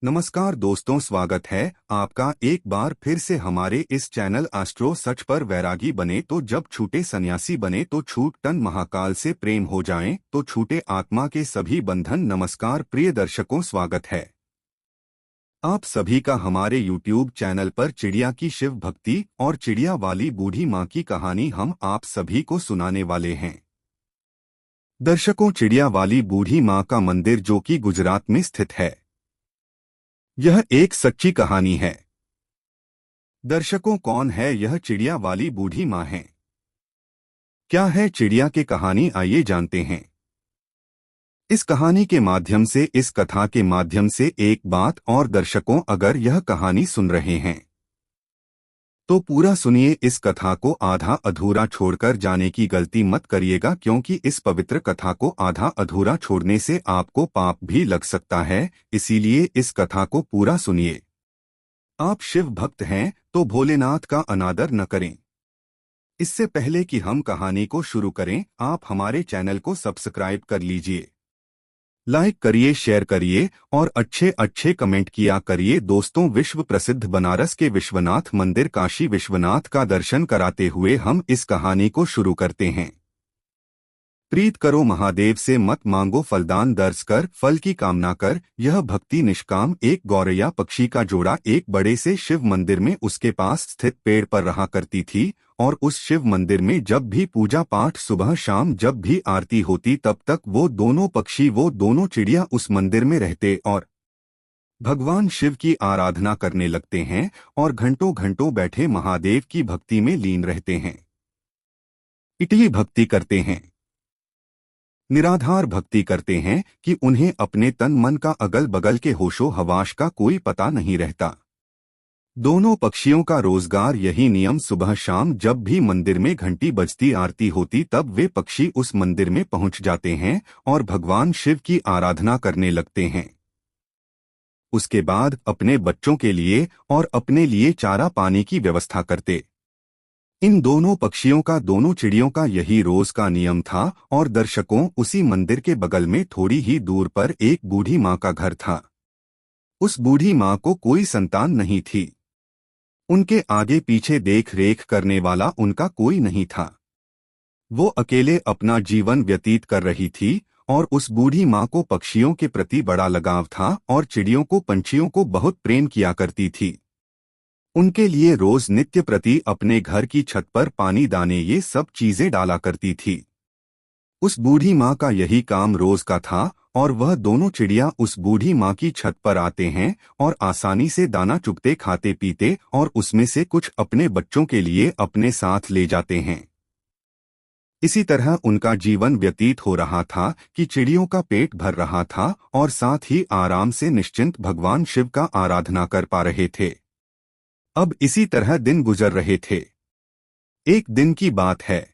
नमस्कार दोस्तों, स्वागत है आपका एक बार फिर से हमारे इस चैनल एस्ट्रो सच पर। वैरागी बने तो जब छूटे, सन्यासी बने तो छूट टन, महाकाल से प्रेम हो जाएं तो छूटे आत्मा के सभी बंधन। नमस्कार प्रिय दर्शकों, स्वागत है आप सभी का हमारे YouTube चैनल पर। चिड़िया की शिव भक्ति और चिड़िया वाली बूढ़ी माँ की कहानी हम आप सभी को सुनाने वाले हैं। दर्शकों, चिड़िया वाली बूढ़ी माँ का मंदिर जो कि गुजरात में स्थित है, यह एक सच्ची कहानी है। दर्शकों, कौन है यह चिड़िया वाली बूढ़ी माँ है? क्या है चिड़िया की कहानी? आइए जानते हैं। इस कहानी के माध्यम से, इस कथा के माध्यम से एक बात और दर्शकों, अगर यह कहानी सुन रहे हैं तो पूरा सुनिए। इस कथा को आधा अधूरा छोड़कर जाने की गलती मत करिएगा, क्योंकि इस पवित्र कथा को आधा अधूरा छोड़ने से आपको पाप भी लग सकता है। इसीलिए इस कथा को पूरा सुनिए। आप शिव भक्त हैं तो भोलेनाथ का अनादर न करें। इससे पहले कि हम कहानी को शुरू करें, आप हमारे चैनल को सब्सक्राइब कर लीजिए, लाइक करिए, शेयर करिए और अच्छे अच्छे कमेंट किया करिए। दोस्तों, विश्व प्रसिद्ध बनारस के विश्वनाथ मंदिर काशी विश्वनाथ का दर्शन कराते हुए हम इस कहानी को शुरू करते हैं। प्रीत करो महादेव से, मत मांगो फलदान, दर्श कर फल की कामना कर, यह भक्ति निष्काम। एक गौरैया पक्षी का जोड़ा एक बड़े से शिव मंदिर में उसके पास स्थित पेड़ पर रहा करती थी, और उस शिव मंदिर में जब भी पूजा पाठ, सुबह शाम जब भी आरती होती, तब तक वो दोनों पक्षी, वो दोनों चिड़िया उस मंदिर में रहते और भगवान शिव की आराधना करने लगते हैं और घंटों घंटों बैठे महादेव की भक्ति में लीन रहते हैं। इतनी भक्ति करते हैं, निराधार भक्ति करते हैं कि उन्हें अपने तन मन का, अगल बगल के होशो हवास का कोई पता नहीं रहता। दोनों पक्षियों का रोजगार यही नियम। सुबह शाम जब भी मंदिर में घंटी बजती, आरती होती, तब वे पक्षी उस मंदिर में पहुंच जाते हैं और भगवान शिव की आराधना करने लगते हैं। उसके बाद अपने बच्चों के लिए और अपने लिए चारा पानी की व्यवस्था करते। इन दोनों पक्षियों का, दोनों चिड़ियों का यही रोज का नियम था। और दर्शकों, उसी मंदिर के बगल में थोड़ी ही दूर पर एक बूढ़ी माँ का घर था। उस बूढ़ी माँ को कोई संतान नहीं थी। उनके आगे पीछे देख रेख करने वाला उनका कोई नहीं था। वो अकेले अपना जीवन व्यतीत कर रही थी और उस बूढ़ी माँ को पक्षियों के प्रति बड़ा लगाव था और चिड़ियों को, पंछियों को बहुत प्रेम किया करती थी। उनके लिए रोज नित्य प्रति अपने घर की छत पर पानी, दाने, ये सब चीजें डाला करती थी। उस बूढ़ी माँ का यही काम रोज का था और वह दोनों चिड़िया उस बूढ़ी माँ की छत पर आते हैं और आसानी से दाना चुगते, खाते पीते और उसमें से कुछ अपने बच्चों के लिए अपने साथ ले जाते हैं। इसी तरह उनका जीवन व्यतीत हो रहा था कि चिड़ियों का पेट भर रहा था और साथ ही आराम से निश्चिंत भगवान शिव का आराधना कर पा रहे थे। अब इसी तरह दिन गुजर रहे थे। एक दिन की बात है,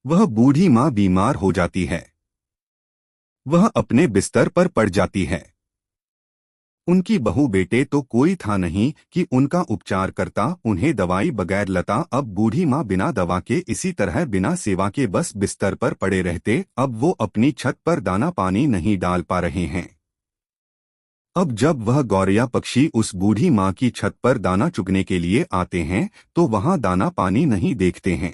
वह बूढ़ी माँ बीमार हो जाती है। वह अपने बिस्तर पर पड़ जाती है। उनकी बहू, बेटे तो कोई था नहीं कि उनका उपचार करता, उन्हें दवाई बगैर लता। अब बूढ़ी माँ बिना दवा के, इसी तरह बिना सेवा के बस बिस्तर पर पड़े रहते। अब वो अपनी छत पर दाना पानी नहीं डाल पा रहे हैं। अब जब वह गौरैया पक्षी उस बूढ़ी माँ की छत पर दाना चुगने के लिए आते हैं तो वहां दाना पानी नहीं देखते हैं।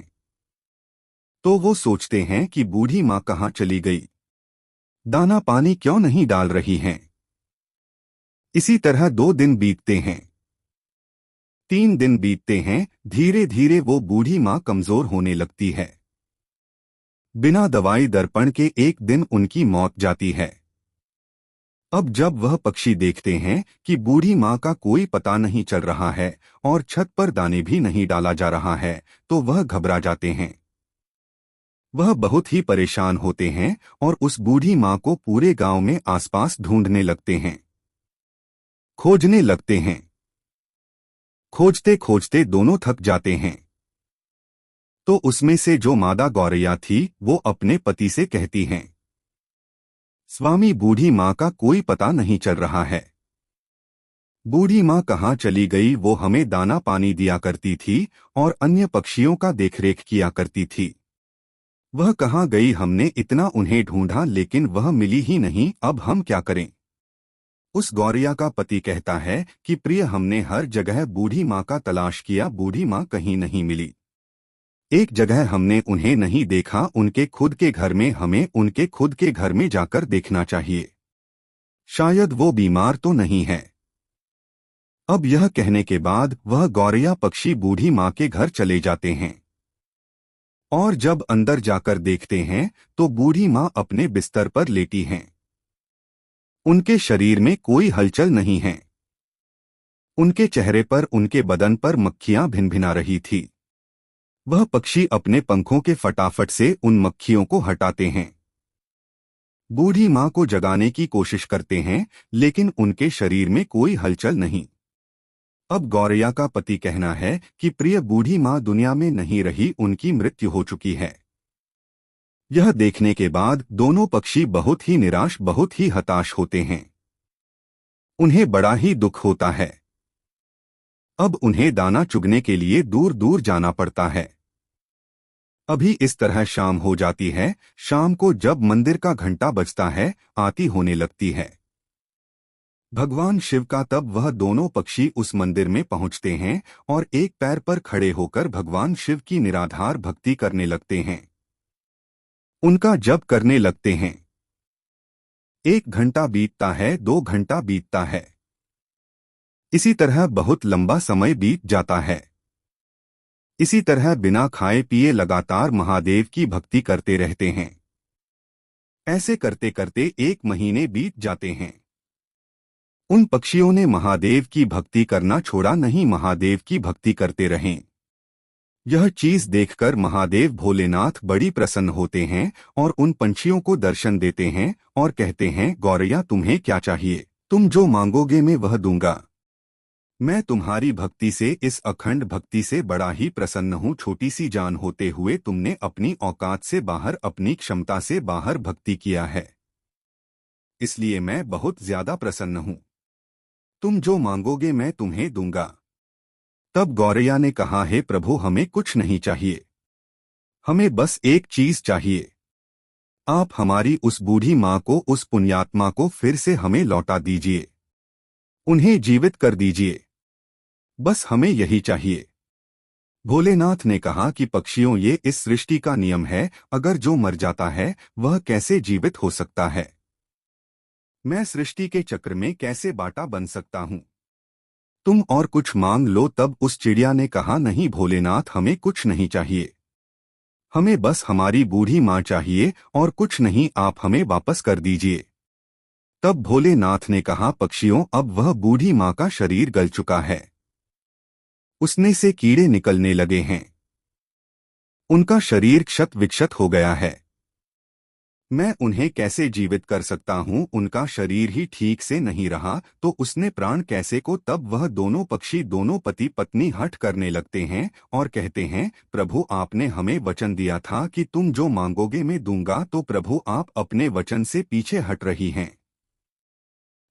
तो वो सोचते हैं कि बूढ़ी माँ कहाँ चली गई, दाना पानी क्यों नहीं डाल रही हैं। इसी तरह 2 दिन बीतते हैं, 3 दिन बीतते हैं। धीरे धीरे वो बूढ़ी माँ कमजोर होने लगती है। बिना दवाई दर्पण के एक दिन उनकी मौत जाती है। अब जब वह पक्षी देखते हैं कि बूढ़ी माँ का कोई पता नहीं चल रहा है और छत पर दाने भी नहीं डाला जा रहा है, तो वह घबरा जाते हैं। वह बहुत ही परेशान होते हैं और उस बूढ़ी माँ को पूरे गांव में आसपास ढूंढने लगते हैं, खोजने लगते हैं। खोजते खोजते दोनों थक जाते हैं। तो उसमें से जो मादा गौरैया थी, वो अपने पति से कहती हैं, स्वामी, बूढ़ी माँ का कोई पता नहीं चल रहा है। बूढ़ी माँ कहाँ चली गई? वो हमें दाना पानी दिया करती थी और अन्य पक्षियों का देखरेख किया करती थी। वह कहाँ गई? हमने इतना उन्हें ढूंढा लेकिन वह मिली ही नहीं। अब हम क्या करें? उस गौरैया का पति कहता है कि प्रिय, हमने हर जगह बूढ़ी माँ का तलाश किया, बूढ़ी माँ कहीं नहीं मिली। एक जगह हमने उन्हें नहीं देखा, उनके खुद के घर में, हमें उनके खुद के घर में जाकर देखना चाहिए। शायद वो बीमार तो नहीं है। अब यह कहने के बाद वह गौरैया पक्षी बूढ़ी माँ के घर चले जाते हैं और जब अंदर जाकर देखते हैं तो बूढ़ी माँ अपने बिस्तर पर लेटी हैं। उनके शरीर में कोई हलचल नहीं है। उनके चेहरे पर, उनके बदन पर मक्खियां भिनभिना रही थी। वह पक्षी अपने पंखों के फटाफट से उन मक्खियों को हटाते हैं। बूढ़ी माँ को जगाने की कोशिश करते हैं लेकिन उनके शरीर में कोई हलचल नहीं। अब गौरैया का पति कहना है कि प्रिय, बूढ़ी माँ दुनिया में नहीं रही, उनकी मृत्यु हो चुकी है। यह देखने के बाद दोनों पक्षी बहुत ही निराश, बहुत ही हताश होते हैं। उन्हें बड़ा ही दुख होता है। अब उन्हें दाना चुगने के लिए दूर दूर जाना पड़ता है। अभी इस तरह शाम हो जाती है। शाम को जब मंदिर का घंटा बजता है, आरती होने लगती है। भगवान शिव का तब वह दोनों पक्षी उस मंदिर में पहुंचते हैं और एक पैर पर खड़े होकर भगवान शिव की निराधार भक्ति करने लगते हैं। उनका जप करने लगते हैं। 1 घंटा बीतता है, 2 घंटा बीतता है। इसी तरह बहुत लंबा समय बीत जाता है। इसी तरह बिना खाए पिए लगातार महादेव की भक्ति करते रहते हैं। ऐसे करते करते 1 महीने बीत जाते हैं। उन पक्षियों ने महादेव की भक्ति करना छोड़ा नहीं, महादेव की भक्ति करते रहें। यह चीज देखकर महादेव भोलेनाथ बड़ी प्रसन्न होते हैं और उन पंछियों को दर्शन देते हैं और कहते हैं, गौरैया, तुम्हें क्या चाहिए? तुम जो मांगोगे मैं वह दूंगा। मैं तुम्हारी भक्ति से, इस अखंड भक्ति से बड़ा ही प्रसन्न हूँ। छोटी सी जान होते हुए तुमने अपनी औकात से बाहर, अपनी क्षमता से बाहर भक्ति किया है, इसलिए मैं बहुत ज्यादा प्रसन्न हूँ। तुम जो मांगोगे मैं तुम्हें दूंगा। तब गौरैया ने कहा, हे प्रभु, हमें कुछ नहीं चाहिए, हमें बस एक चीज चाहिए। आप हमारी उस बूढ़ी माँ को, उस पुण्यात्मा को फिर से हमें लौटा दीजिए, उन्हें जीवित कर दीजिए, बस हमें यही चाहिए। भोलेनाथ ने कहा कि पक्षियों, ये इस सृष्टि का नियम है, अगर जो मर जाता है वह कैसे जीवित हो सकता है? मैं सृष्टि के चक्र में कैसे बाटा बन सकता हूँ? तुम और कुछ मांग लो। तब उस चिड़िया ने कहा, नहीं भोलेनाथ, हमें कुछ नहीं चाहिए, हमें बस हमारी बूढ़ी माँ चाहिए और कुछ नहीं, आप हमें वापस कर दीजिए। तब भोलेनाथ ने कहा, पक्षियों, अब वह बूढ़ी माँ का शरीर गल चुका है, उसमें से कीड़े निकलने लगे हैं, उनका शरीर क्षत विक्षत हो गया है। मैं उन्हें कैसे जीवित कर सकता हूँ? उनका शरीर ही ठीक से नहीं रहा तो उसने प्राण कैसे को? तब वह दोनों पक्षी, दोनों पति पत्नी हठ करने लगते हैं और कहते हैं, प्रभु, आपने हमें वचन दिया था कि तुम जो मांगोगे मैं दूंगा, तो प्रभु आप अपने वचन से पीछे हट रही हैं।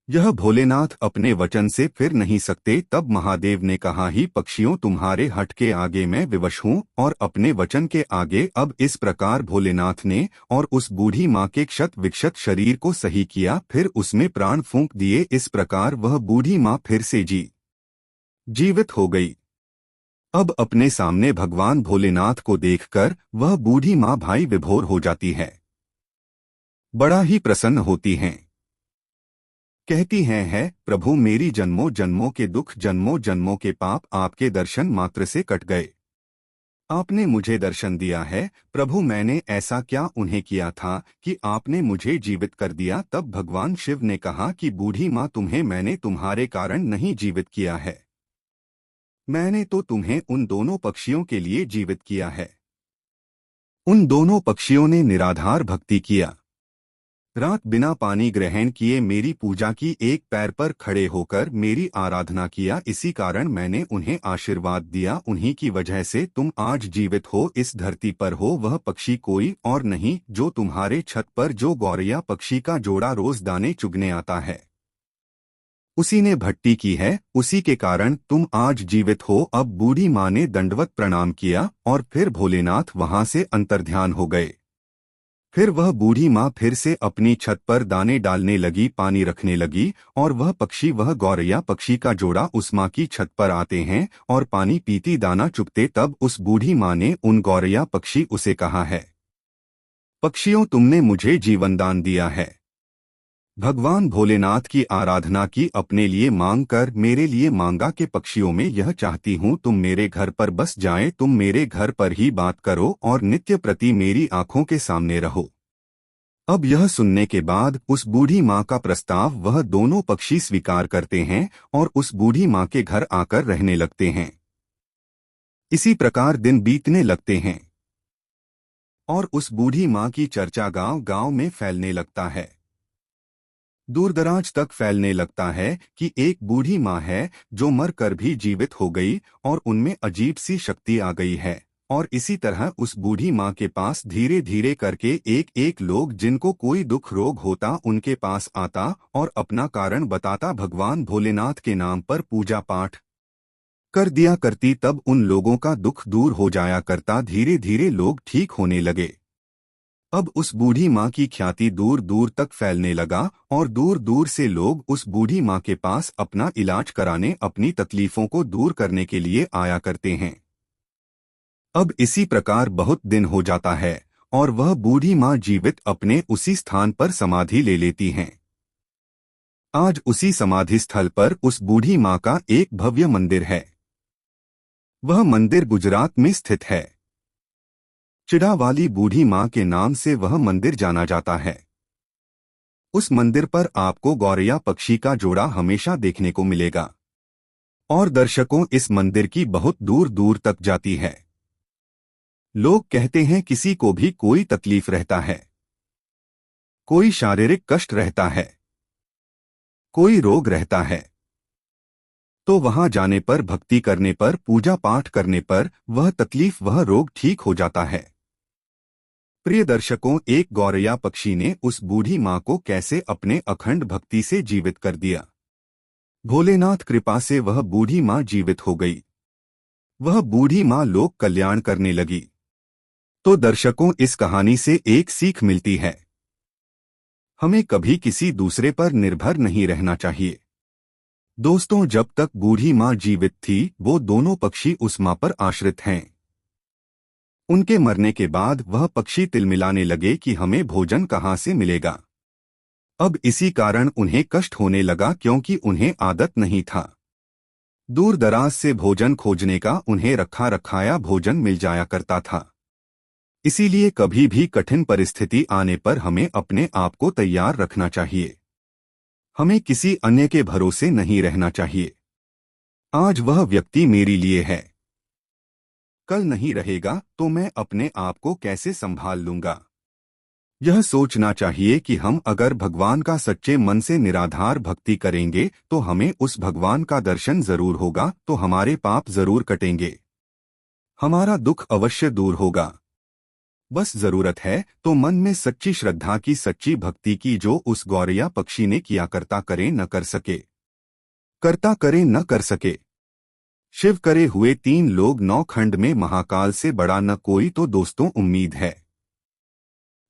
यह भोलेनाथ अपने वचन से फिर नहीं सकते। तब महादेव ने कहा, ही पक्षियों, तुम्हारे हट के आगे मैं विवश हूँ और अपने वचन के आगे। अब इस प्रकार भोलेनाथ ने और उस बूढ़ी माँ के क्षत विक्षत शरीर को सही किया, फिर उसमें प्राण फूंक दिए। इस प्रकार वह बूढ़ी माँ फिर से जीवित हो गई। अब अपने सामने भगवान भोलेनाथ को देखकर वह बूढ़ी माँ भाई विभोर हो जाती है, बड़ा ही प्रसन्न होती हैं। कहती हैं, है प्रभु, मेरी जन्मों जन्मों के दुख, जन्मों जन्मों के पाप आपके दर्शन मात्र से कट गए। आपने मुझे दर्शन दिया है प्रभु, मैंने ऐसा क्या उन्हें किया था कि आपने मुझे जीवित कर दिया? तब भगवान शिव ने कहा कि बूढ़ी माँ, तुम्हें मैंने तुम्हारे कारण नहीं जीवित किया है, मैंने तो तुम्हें उन दोनों पक्षियों के लिए जीवित किया है। उन दोनों पक्षियों ने निराधार भक्ति किया, रात बिना पानी ग्रहण किए मेरी पूजा की, एक पैर पर खड़े होकर मेरी आराधना किया, इसी कारण मैंने उन्हें आशीर्वाद दिया। उन्हीं की वजह से तुम आज जीवित हो, इस धरती पर हो। वह पक्षी कोई और नहीं जो तुम्हारे छत पर जो गौरैया पक्षी का जोड़ा रोज दाने चुगने आता है, उसी ने भट्टी की है, उसी के कारण तुम आज जीवित हो। अब बूढ़ी माँ ने दंडवत प्रणाम किया और फिर भोलेनाथ वहां से अंतर्ध्यान हो गए। फिर वह बूढ़ी माँ फिर से अपनी छत पर दाने डालने लगी, पानी रखने लगी, और वह गौरैया पक्षी का जोड़ा उस माँ की छत पर आते हैं और पानी पीती दाना चुगते। तब उस बूढ़ी माँ ने उन गौरैया पक्षी उसे कहा है, पक्षियों, तुमने मुझे जीवन दान दिया है। भगवान भोलेनाथ की आराधना की, अपने लिए मांग कर मेरे लिए मांगा कि पक्षियों में यह चाहती हूँ तुम मेरे घर पर बस जाए, तुम मेरे घर पर ही बात करो और नित्य प्रति मेरी आंखों के सामने रहो। अब यह सुनने के बाद उस बूढ़ी माँ का प्रस्ताव वह दोनों पक्षी स्वीकार करते हैं और उस बूढ़ी माँ के घर आकर रहने लगते हैं। इसी प्रकार दिन बीतने लगते हैं और उस बूढ़ी माँ की चर्चा गांव गांव में फैलने लगता है। दूरदराज तक फैलने लगता है कि एक बूढ़ी माँ है जो मर कर भी जीवित हो गई और उनमें अजीब सी शक्ति आ गई है। और इसी तरह उस बूढ़ी माँ के पास धीरे धीरे करके एक एक लोग जिनको कोई दुख रोग होता उनके पास आता और अपना कारण बताता, भगवान भोलेनाथ के नाम पर पूजा पाठ कर दिया करती। तब उन लोगों का दुख दूर हो जाया करता, धीरे धीरे लोग ठीक होने लगे। अब उस बूढ़ी माँ की ख्याति दूर दूर तक फैलने लगा और दूर दूर से लोग उस बूढ़ी माँ के पास अपना इलाज कराने, अपनी तकलीफों को दूर करने के लिए आया करते हैं। अब इसी प्रकार बहुत दिन हो जाता है और वह बूढ़ी माँ जीवित अपने उसी स्थान पर समाधि ले लेती हैं। आज उसी समाधि स्थल पर उस बूढ़ी माँ का एक भव्य मंदिर है। वह मंदिर गुजरात में स्थित है। चिड़ा वाली बूढ़ी माँ के नाम से वह मंदिर जाना जाता है। उस मंदिर पर आपको गौरैया पक्षी का जोड़ा हमेशा देखने को मिलेगा और दर्शकों इस मंदिर की बहुत दूर दूर तक जाती है। लोग कहते हैं किसी को भी कोई तकलीफ रहता है, कोई शारीरिक कष्ट रहता है, कोई रोग रहता है, तो वहां जाने पर, भक्ति करने पर, पूजा पाठ करने पर वह तकलीफ, वह रोग ठीक हो जाता है। प्रिय दर्शकों, एक गौरैया पक्षी ने उस बूढ़ी माँ को कैसे अपने अखंड भक्ति से जीवित कर दिया। भोलेनाथ कृपा से वह बूढ़ी माँ जीवित हो गई। वह बूढ़ी माँ लोक कल्याण करने लगी। तो दर्शकों, इस कहानी से एक सीख मिलती है, हमें कभी किसी दूसरे पर निर्भर नहीं रहना चाहिए। दोस्तों, जब तक बूढ़ी माँ जीवित थी वो दोनों पक्षी उस माँ पर आश्रित हैं। उनके मरने के बाद वह पक्षी तिलमिलाने लगे कि हमें भोजन कहाँ से मिलेगा। अब इसी कारण उन्हें कष्ट होने लगा क्योंकि उन्हें आदत नहीं था। दूर दराज से भोजन खोजने का, उन्हें रखा रखाया भोजन मिल जाया करता था। इसीलिए कभी भी कठिन परिस्थिति आने पर हमें अपने आप को तैयार रखना चाहिए। हमें किसी अन्य के भरोसे नहीं रहना चाहिए। आज वह व्यक्ति मेरे लिए है, कल नहीं रहेगा तो मैं अपने आप को कैसे संभाल लूंगा। यह सोचना चाहिए कि हम अगर भगवान का सच्चे मन से निराधार भक्ति करेंगे तो हमें उस भगवान का दर्शन जरूर होगा, तो हमारे पाप जरूर कटेंगे, हमारा दुख अवश्य दूर होगा। बस जरूरत है तो मन में सच्ची श्रद्धा की, सच्ची भक्ति की, जो उस गौरैया पक्षी ने किया करता करे न कर सके, करता करे न कर सके। शिव करे हुए 3 लोग 9 खंड में, महाकाल से बड़ा न कोई। तो दोस्तों, उम्मीद है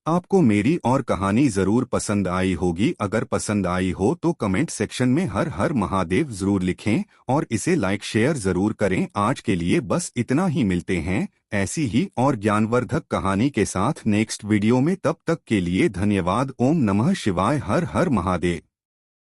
आपको मेरी और कहानी जरूर पसंद आई होगी। अगर पसंद आई हो तो कमेंट सेक्शन में हर हर महादेव जरूर लिखें और इसे लाइक शेयर जरूर करें। आज के लिए बस इतना ही, मिलते हैं ऐसी ही और ज्ञानवर्धक कहानी के साथ नेक्स्ट वीडियो में। तब तक के लिए धन्यवाद। ओम नमः शिवाय। हर हर महादेव।